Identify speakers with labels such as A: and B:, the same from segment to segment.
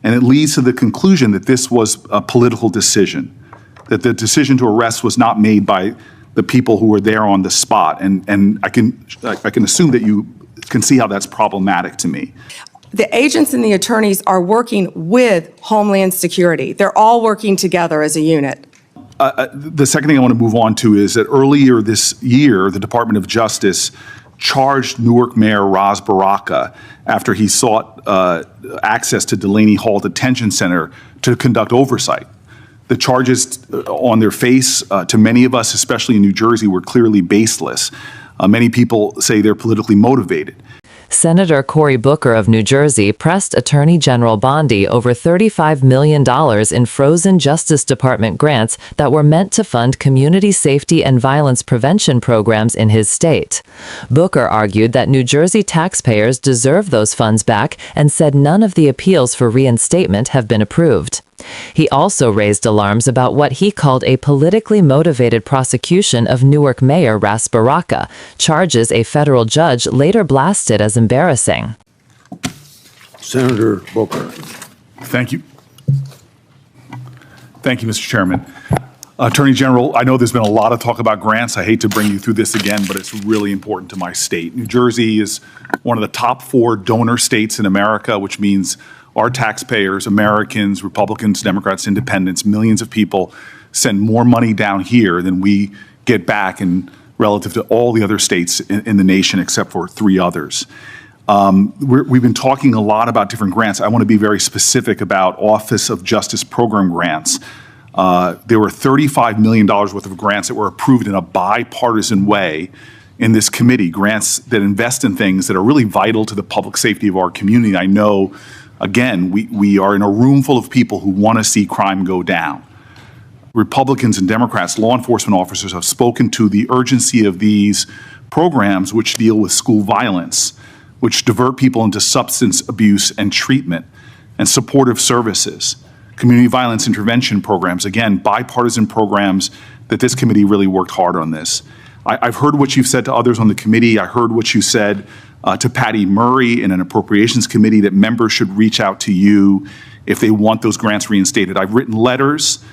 A: And it leads to the conclusion that this was a political decision, that the decision to arrest was not made by the people who were there on the spot. And I can assume that you can see how that's problematic to me.
B: The agents and the attorneys are working with Homeland Security. They're all working together as a unit.
A: The second thing I want to move on to is that earlier this year, the Department of Justice charged Newark Mayor Ras Baraka after he sought access to Delaney Hall Detention Center to conduct oversight. The charges on their face, to many of us, especially in New Jersey, were clearly baseless. Many people say they're politically motivated.
C: Senator Cory Booker of New Jersey pressed Attorney General Bondi over $35 million in frozen Justice Department grants that were meant to fund community safety and violence prevention programs in his state. Booker argued that New Jersey taxpayers deserve those funds back and said none of the appeals for reinstatement have been approved. He also raised alarms about what he called a politically motivated prosecution of Newark Mayor Ras Baraka, charges a federal judge later blasted as embarrassing.
D: Senator Booker.
A: Thank you. Thank you, Mr. Chairman. Attorney General, I know there's been a lot of talk about grants. I hate to bring you through this again, but it's really important to my state. New Jersey is one of the top 4 donor states in America, which means our taxpayers, Americans, Republicans, Democrats, Independents, millions of people send more money down here than we get back in relative to all the other states in the nation except for 3 others. We've been talking a lot about different grants. I want to be very specific about Office of Justice Program grants. There were $35 million worth of grants that were approved in a bipartisan way in this committee, grants that invest in things that are really vital to the public safety of our community. I know, again, we are in a room full of people who want to see crime go down. Republicans and Democrats, law enforcement officers have spoken to the urgency of these programs which deal with school violence, which divert people into substance abuse and treatment and supportive services, community violence intervention programs, again, bipartisan programs that this committee really worked hard on this. I've heard what you've said to others on the committee. I heard what you said to Patty Murray in an appropriations committee that members should reach out to you if they want those grants reinstated. I've written letters,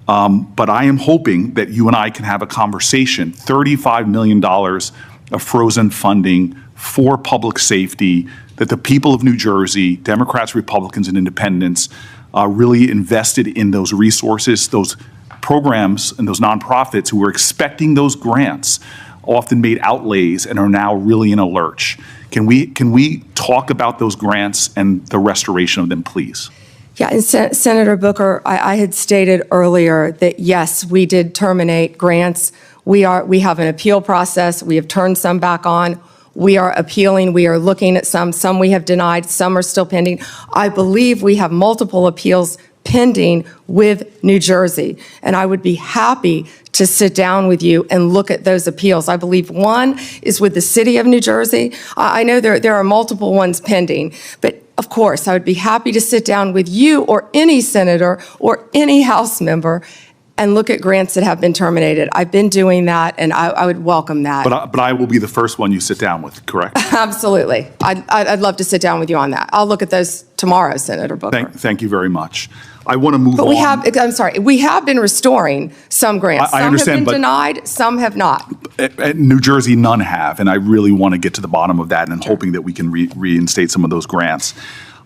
A: but I am hoping that you and I can have a conversation. $35 million of frozen funding for public safety that the people of New Jersey, Democrats, Republicans, and Independents really invested in those resources, those programs and those nonprofits who were expecting those grants often made outlays and are now really in a lurch. Can we talk about those grants and the restoration of them, please?
B: Yeah, and Senator Booker, I had stated earlier that yes, we did terminate grants. We have an appeal process. We have turned some back on. We are appealing. We are looking at some we have denied, some are still pending. I believe we have multiple appeals pending with New Jersey, and I would be happy to sit down with you and look at those appeals. I believe one is with the city of New Jersey. I know there are multiple ones pending, but of course, I would be happy to sit down with you or any senator or any House member and look at grants that have been terminated. I've been doing that, and I would welcome that.
A: But I will be the first one you sit down with, correct?
B: Absolutely. I'd love to sit down with you on that. I'll look at those tomorrow, Senator Booker.
A: Thank you very much. I want to move on.
B: But we have been restoring some grants.
A: I understand,
B: some have been denied, some have not.
A: At New Jersey, none have, and I really want to get to the bottom of that, and I'm hoping that we can reinstate some of those grants.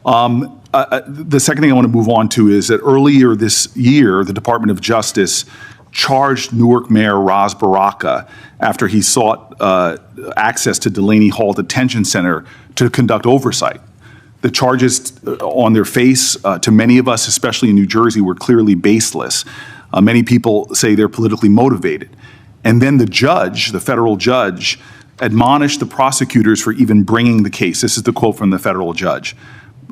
A: The second thing I want to move on to is that earlier this year, the Department of Justice charged Newark Mayor Ras Baraka after he sought access to Delaney Hall Detention Center to conduct oversight. The charges on their face, to many of us, especially in New Jersey, were clearly baseless. Many people say they're politically motivated. And then the judge, the federal judge, admonished the prosecutors for even bringing the case. This is the quote from the federal judge.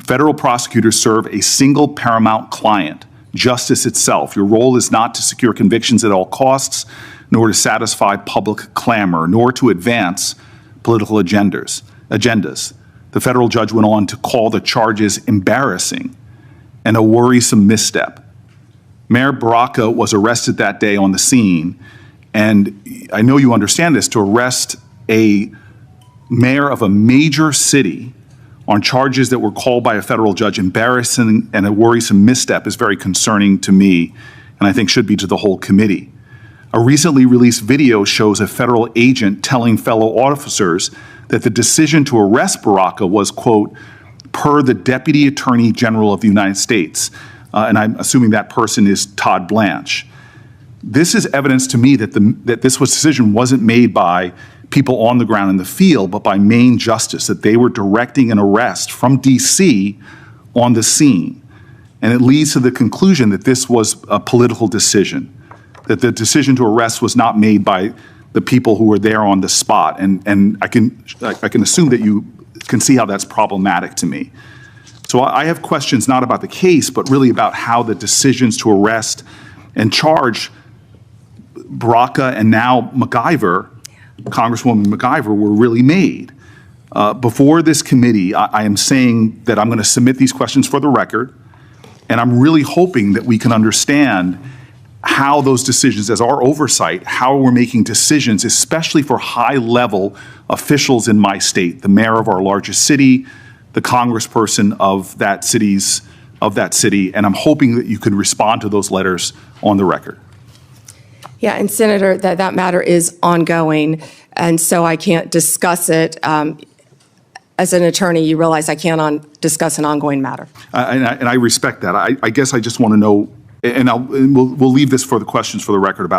A: Federal prosecutors serve a single paramount client, justice itself. Your role is not to secure convictions at all costs, nor to satisfy public clamor, nor to advance political agendas. The federal judge went on to call the charges embarrassing and a worrisome misstep. Mayor Baraka was arrested that day on the scene, and I know you understand this, to arrest a mayor of a major city on charges that were called by a federal judge embarrassing and a worrisome misstep is very concerning to me, and I think should be to the whole committee. A recently released video shows a federal agent telling fellow officers that the decision to arrest Baraka was, quote, per the Deputy Attorney General of the United States. And I'm assuming that person is Todd Blanche. This is evidence to me that this decision wasn't made by people on the ground in the field, but by Maine Justice, that they were directing an arrest from DC on the scene. And it leads to the conclusion that this was a political decision, that the decision to arrest was not made by the people who were there on the spot. And I can assume that you can see how that's problematic to me. So I have questions not about the case, but really about how the decisions to arrest and charge Baraka and now MacIver, Congresswoman MacIver, were really made. Before this committee, I am saying that I'm going to submit these questions for the record, and I'm really hoping that we can understand how those decisions, as our oversight, how we're making decisions, especially for high-level officials in my state, the mayor of our largest city, the congressperson of that city, and I'm hoping that you could respond to those letters on the record.
B: Yeah, and Senator, that matter is ongoing, and so I can't discuss it. As an attorney, you realize I can't discuss an ongoing matter.
A: And I respect that. I guess I just want to know, and we'll leave this for the questions for the record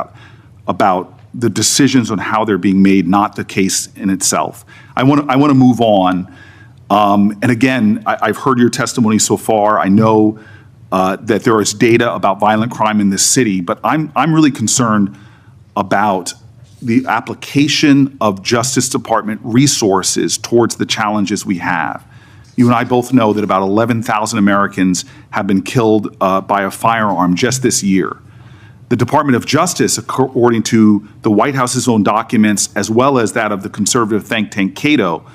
A: about the decisions on how they're being made, not the case in itself. I want to move on. And again, I've heard your testimony so far. I know that there is data about violent crime in this city, but I'm really concerned about the application of Justice Department resources towards the challenges we have. You and I both know that about 11,000 Americans have been killed by a firearm just this year. The Department of Justice, according to the White House's own documents, as well as that of the conservative think tank Cato,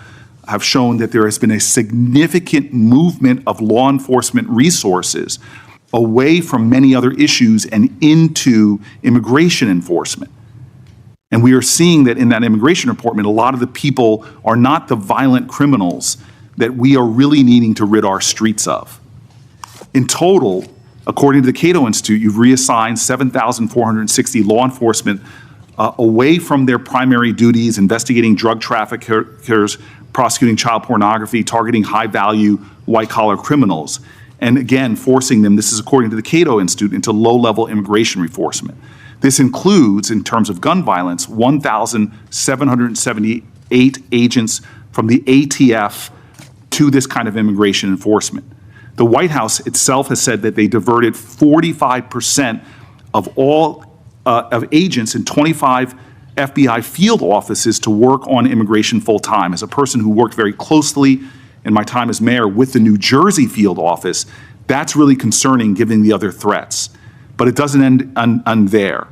A: have shown that there has been a significant movement of law enforcement resources away from many other issues and into immigration enforcement. And we are seeing that in that immigration report, a lot of the people are not the violent criminals that we are really needing to rid our streets of. In total, according to the Cato Institute, you've reassigned 7,460 law enforcement away from their primary duties, investigating drug traffickers, prosecuting child pornography, targeting high-value white-collar criminals, and again, forcing them, this is according to the Cato Institute, into low-level immigration enforcement. This includes, in terms of gun violence, 1,778 agents from the ATF to this kind of immigration enforcement. The White House itself has said that they diverted 45% of all of agents in 25 FBI field offices to work on immigration full-time. As a person who worked very closely in my time as mayor with the New Jersey field office, that's really concerning given the other threats. But it doesn't end there.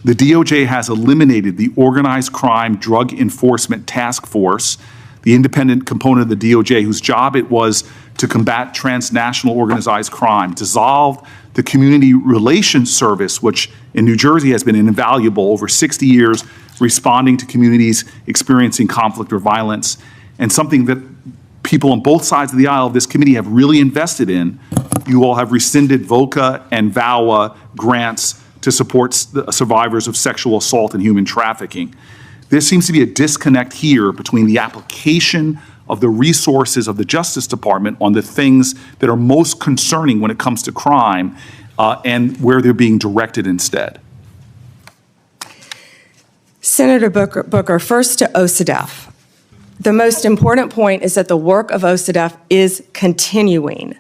A: The DOJ has eliminated the Organized Crime Drug Enforcement Task Force, the independent component of the DOJ whose job it was to combat transnational organized crime, dissolved the Community Relations Service, which in New Jersey has been invaluable over 60 years, responding to communities experiencing conflict or violence, and something that people on both sides of the aisle of this committee have really invested in. You all have rescinded VOCA and VAWA grants to support survivors of sexual assault and human trafficking. There seems to be a disconnect here between the application of the resources of the Justice Department on the things that are most concerning when it comes to crime and where they're being directed instead.
B: Senator Booker, first to OCDEF. The most important point is that the work of OCDEF is continuing.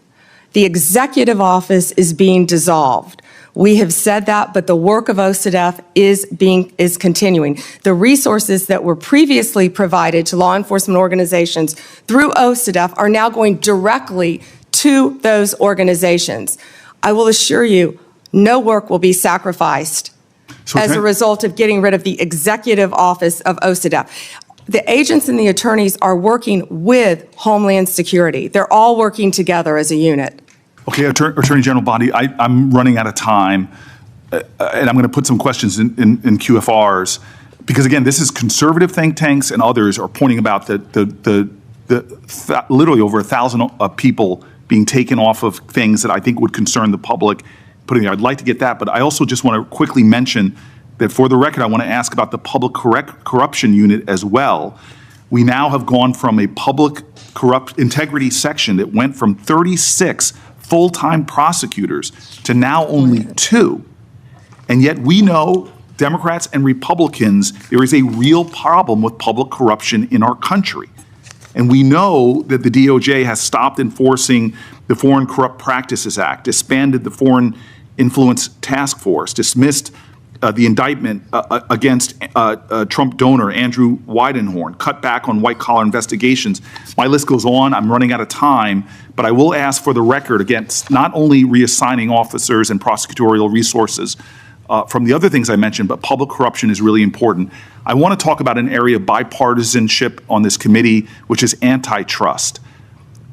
B: The executive office is being dissolved. We have said that, but the work of OCDEF is continuing. The resources that were previously provided to law enforcement organizations through OCDEF are now going directly to those organizations. I will assure you, no work will be sacrificed as a result of getting rid of the executive office of OCDEF. The agents and the attorneys are working with Homeland Security. They're all working together as a unit.
A: Okay, Attorney General Bondi, I'm running out of time, and I'm going to put some questions in QFRs, because again, this is conservative think tanks and others are pointing about the literally over 1,000 people being taken off of things that I think would concern the public. I'd like to get that, but I also just want to quickly mention that for the record, I want to ask about the public corruption unit as well. We now have gone from a public integrity section that went from 36 full-time prosecutors to now only 2. And yet we know, Democrats and Republicans, there is a real problem with public corruption in our country. And we know that the DOJ has stopped enforcing the Foreign Corrupt Practices Act, disbanded the Foreign Influence Task Force, dismissed the indictment against Trump donor Andrew Weidenhorn, cut back on white-collar investigations. My list goes on. I'm running out of time, but I will ask for the record against not only reassigning officers and prosecutorial resources from the other things I mentioned, but public corruption is really important. I want to talk about an area of bipartisanship on this committee, which is antitrust.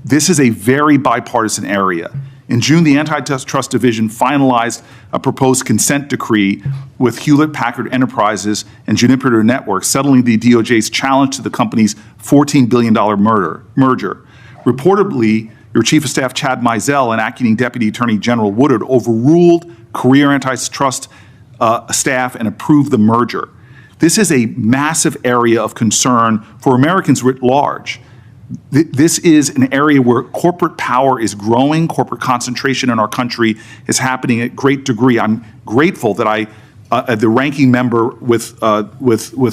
A: This is a very bipartisan area. In June, the Antitrust Division finalized a proposed consent decree with Hewlett-Packard Enterprises and Juniper Networks, settling the DOJ's challenge to the company's $14 billion merger. Reportedly, your Chief of Staff, Chad Mizell, and Acting Deputy Attorney General Woodard overruled career antitrust staff and approved the merger. This is a massive area of concern for Americans writ large. This is an area where corporate power is growing, corporate concentration in our country is happening at great degree. I'm grateful that the ranking member with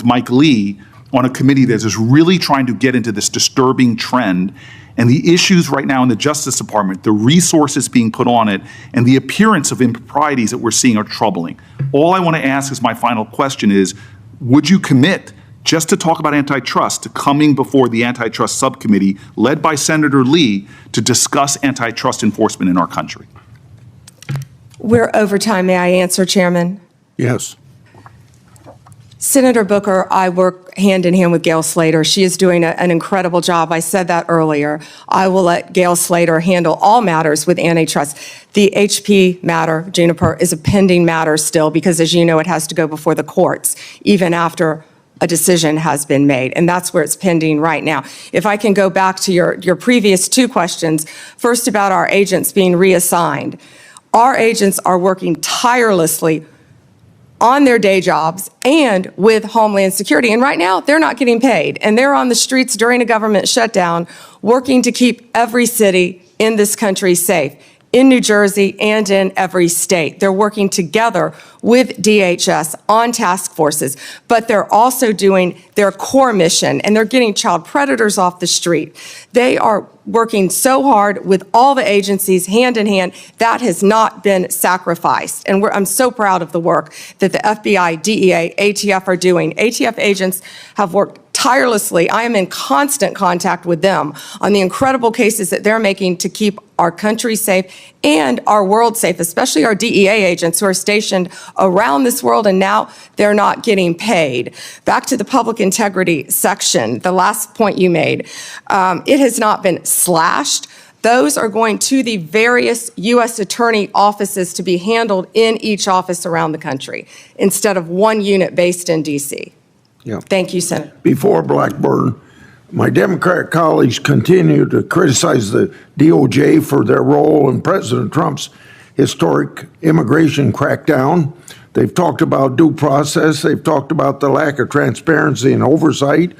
A: Mike Lee on a committee that is really trying to get into this disturbing trend. And the issues right now in the Justice Department, the resources being put on it, and the appearance of improprieties that we're seeing are troubling. All I want to ask as my final question is, would you commit just to talk about antitrust, to coming before the antitrust subcommittee led by Senator Lee to discuss antitrust enforcement in our country?
B: We're over time. May I answer, Chairman?
D: Yes.
B: Senator Booker, I work hand in hand with Gail Slater. She is doing an incredible job. I said that earlier. I will let Gail Slater handle all matters with antitrust. The HP matter, Juniper, is a pending matter still because, as you know, it has to go before the courts, even after a decision has been made, and that's where it's pending right now. If I can go back to your previous 2 questions, first about our agents being reassigned. Our agents are working tirelessly on their day jobs and with Homeland Security, and right now they're not getting paid, and they're on the streets during a government shutdown working to keep every city in this country safe, in New Jersey and in every state. They're working together with DHS on task forces, but they're also doing their core mission, and they're getting child predators off the street. They are working so hard with all the agencies hand in hand. That has not been sacrificed. And I'm so proud of the work that the FBI, DEA, ATF are doing. ATF agents have worked tirelessly. I am in constant contact with them on the incredible cases that they're making to keep our country safe and our world safe, especially our DEA agents who are stationed around this world, and now they're not getting paid. Back to the public integrity section, the last point you made. It has not been slashed. Those are going to the various U.S. attorney offices to be handled in each office around the country instead of one unit based in D.C.
D: Yeah.
B: Thank you, Senator.
D: Before Blackburn, my Democrat colleagues continue to criticize the DOJ for their role in President Trump's historic immigration crackdown. They've talked about due process. They've talked about the lack of transparency and oversight.